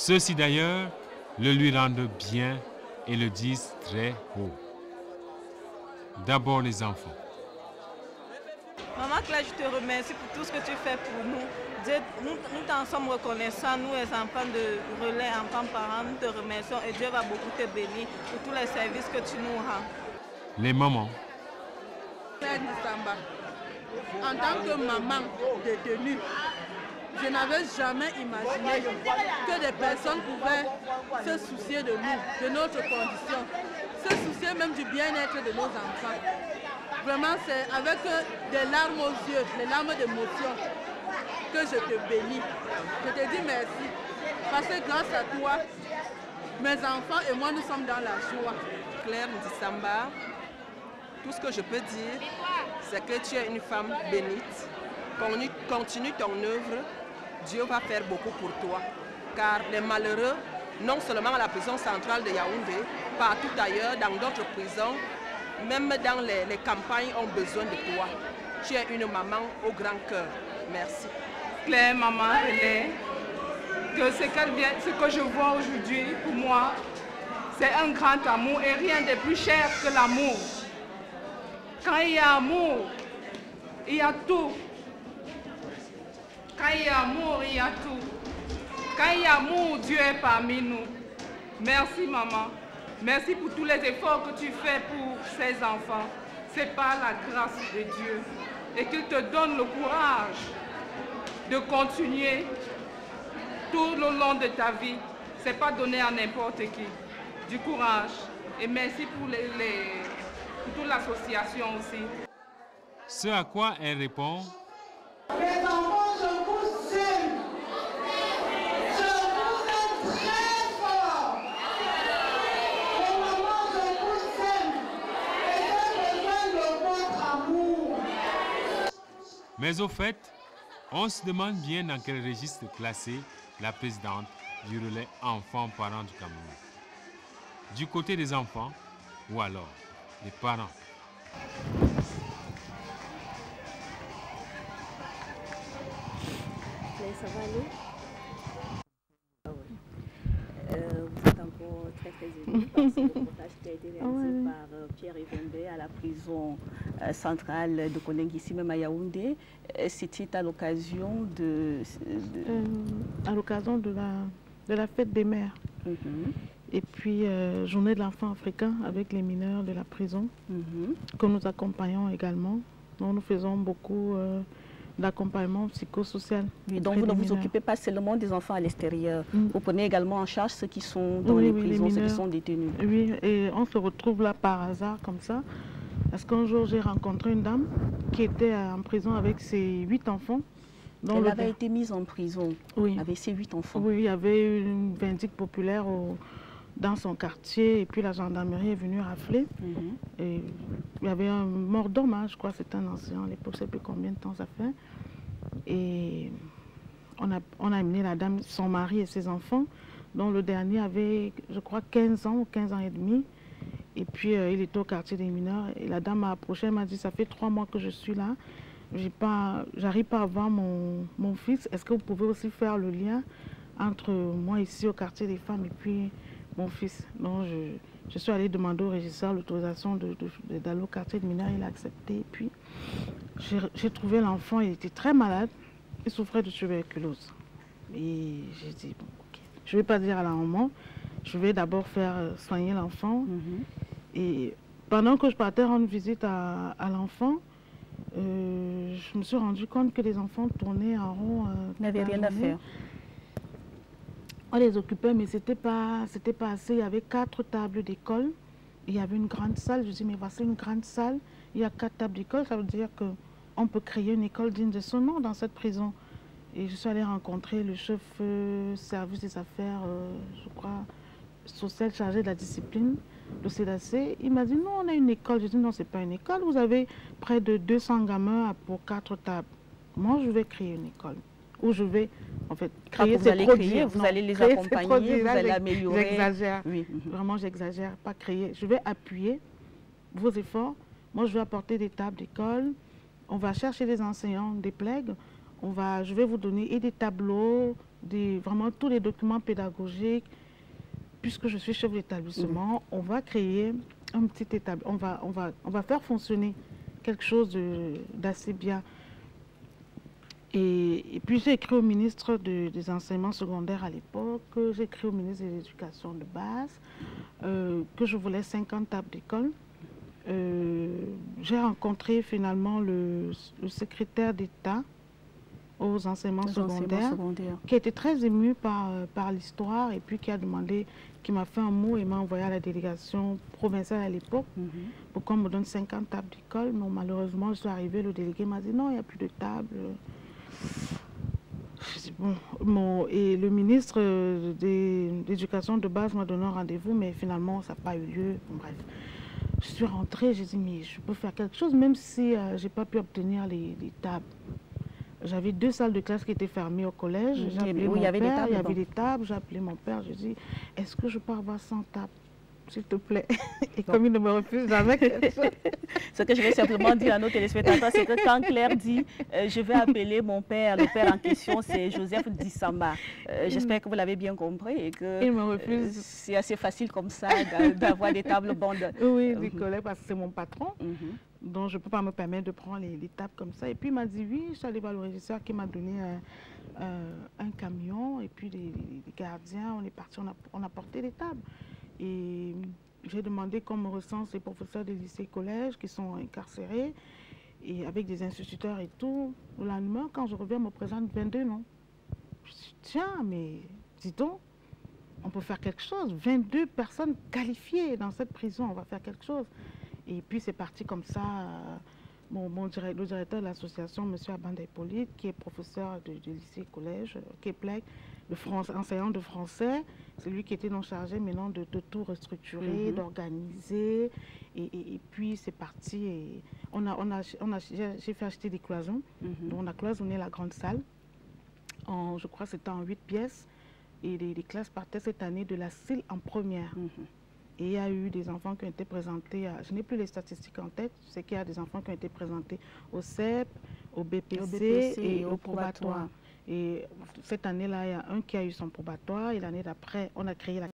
Ceux-ci d'ailleurs le lui rendent bien et le disent très haut. D'abord les enfants. Maman Claire, je te remercie pour tout ce que tu fais pour nous. Dieu, nous t'en sommes reconnaissants, nous les enfants de relais, enfants, parents, nous te remercions et Dieu va beaucoup te bénir pour tous les services que tu nous rends. Les mamans. Claire Nissamba, en tant que maman détenue, je n'avais jamais imaginé que des personnes pouvaient se soucier de nous, de notre condition, se soucier même du bien-être de nos enfants. Vraiment, c'est avec des larmes aux yeux, des larmes d'émotion que je te bénis. Je te dis merci. Parce que grâce à toi, mes enfants et moi, nous sommes dans la joie. Claire Nissamba, tout ce que je peux dire, c'est que tu es une femme bénite. Continue ton œuvre. Dieu va faire beaucoup pour toi. Car les malheureux, non seulement à la prison centrale de Yaoundé, partout ailleurs, dans d'autres prisons, même dans les campagnes, ont besoin de toi. Tu es une maman au grand cœur. Merci. Claire, maman, Hélène, que ce que je vois aujourd'hui, pour moi, c'est un grand amour et rien de plus cher que l'amour. Quand il y a amour, il y a tout. Quand il y a amour, il y a tout. Quand il y a amour, Dieu est parmi nous. Merci, maman. Merci pour tous les efforts que tu fais pour ces enfants. C'est par la grâce de Dieu. Et qu'il te donne le courage de continuer tout le long de ta vie. Ce n'est pas donné à n'importe qui. Du courage. Et merci pour toute l'association aussi. Ce à quoi elle répond. Les enfants, je vous aime. Je vous aime très fort. Les mamans, je vous aime. Et j'ai besoin de votre amour. Mais au fait, on se demande bien dans quel registre classer la présidente du relais enfants-parents du Cameroun. Du côté des enfants ou alors des parents. Ça va aller? Vous êtes encore très ému parce que le reportage qui a été réalisé par Pierre Evende à la prison centrale de Koneng, ici même à Yaoundé. C'était à l'occasion à l'occasion de la fête des mères. Et puis journée de l'enfant africain avec les mineurs de la prison que nous accompagnons également. Donc, nous faisons beaucoup d'accompagnement psychosocial. Oui, donc vous ne vous occupez pas seulement des enfants à l'extérieur. Vous prenez également en charge ceux qui sont dans les prisons, ceux qui sont détenus. Oui, et on se retrouve là par hasard comme ça. Parce qu'un jour, j'ai rencontré une dame qui était en prison avec ses 8 enfants. Elle avait été mise en prison avec ses 8 enfants. Oui, il y avait une vindicte populaire dans son quartier et puis la gendarmerie est venue rafler. Et il y avait un mort d'homme, je crois que c'est un ancien à l'époque, je ne sais plus combien de temps ça fait. Et on a amené la dame, son mari et ses enfants, dont le dernier avait, je crois, 15 ans ou 15 ans et demi. Et puis il était au quartier des mineurs. Et la dame m'a approché, elle m'a dit, ça fait 3 mois que je suis là. J'arrive pas à voir mon fils. Est-ce que vous pouvez aussi faire le lien entre moi ici au quartier des femmes et puis mon fils? Donc je suis allée demander au régisseur l'autorisation d'aller au quartier de mineurs. Il a accepté. Et puis j'ai trouvé l'enfant, il était très malade. Il souffrait de tuberculose. Et j'ai dit, bon, ok, je ne vais pas dire à la maman, je vais d'abord faire soigner l'enfant. Et pendant que je partais rendre visite à l'enfant, je me suis rendu compte que les enfants tournaient en rond. Ils n'avaient rien à faire. On les occupait, mais c'était pas assez. Il y avait 4 tables d'école. Il y avait une grande salle. Je dis, mais voici une grande salle. Il y a 4 tables d'école. Ça veut dire qu'on peut créer une école digne de son nom dans cette prison. Et je suis allée rencontrer le chef service des affaires, je crois, sociales chargé de la discipline, le CDAC. Il m'a dit, non, on a une école. Je dis, non, ce n'est pas une école. Vous avez près de 200 gamins pour 4 tables. Moi, je vais créer une école. Où je vais, en fait, créer vous allez créer, vous allez les accompagner, vous allez améliorer. J'exagère. Oui. Vraiment, j'exagère. Pas créer. Je vais appuyer vos efforts. Moi, je vais apporter des tables d'école. On va chercher des enseignants, des plègues. Je vais vous donner et des tableaux, vraiment tous les documents pédagogiques. Puisque je suis chef d'établissement, on va créer un petit établissement, on va faire fonctionner quelque chose d'assez bien. Et puis j'ai écrit au ministre des enseignements secondaires à l'époque, j'ai écrit au ministre de l'éducation de base, que je voulais 50 tables d'école. J'ai rencontré finalement le secrétaire d'État aux enseignements secondaires, qui était très ému par l'histoire et puis qui m'a fait un mot et m'a envoyé à la délégation provinciale à l'époque pour qu'on me donne 50 tables d'école. Mais malheureusement, je suis arrivée, le délégué m'a dit non, il n'y a plus de tables. Je dis, bon, et le ministre de l'éducation de base m'a donné un rendez-vous, mais finalement, ça n'a pas eu lieu. Bon, bref, je suis rentrée, j'ai dit, mais je peux faire quelque chose, même si je n'ai pas pu obtenir les tables. J'avais 2 salles de classe qui étaient fermées au collège. J'ai appelé mon père, il y avait des tables. J'ai appelé mon père, je dis, est-ce que je peux avoir 100 tables, s'il te plaît? Et comme il ne me refuse jamais quelque chose. Ce que je vais simplement dire à nos téléspectateurs, c'est que quand Claire dit je vais appeler mon père, le père en question, c'est Joseph Dissamba. J'espère que vous l'avez bien compris et que c'est assez facile comme ça d'avoir des tables bandes. Oui, des collègues, parce que c'est mon patron. Donc, je ne peux pas me permettre de prendre les tables comme ça. Et puis, il m'a dit oui, je suis allée voir le régisseur qui m'a donné un camion. Et puis, les gardiens, on est partis, on a porté les tables. Et j'ai demandé qu'on me recense les professeurs des lycées-collèges qui sont incarcérés, et avec des instituteurs et tout. Le lendemain, quand je reviens, on me présente 22 noms. Je dis, tiens, mais dis donc, on peut faire quelque chose. 22 personnes qualifiées dans cette prison, on va faire quelque chose. Et puis c'est parti comme ça. Le directeur de l'association, M. Abanda Hippolyte, qui est professeur de lycée-collège, Keplec, enseignant de français, c'est lui qui était non chargé maintenant de tout restructurer, d'organiser. Et puis c'est parti. Et j'ai fait acheter des cloisons. Donc on a cloisonné la grande salle. Je crois que c'était en 8 pièces. Et les classes partaient cette année de la CIL en première. Et il y a eu des enfants qui ont été présentés, je n'ai plus les statistiques en tête, je sais qu'il y a des enfants qui ont été présentés au CEP, au BPC et au probatoire. Et cette année-là, il y a un qui a eu son probatoire et l'année d'après, on a créé la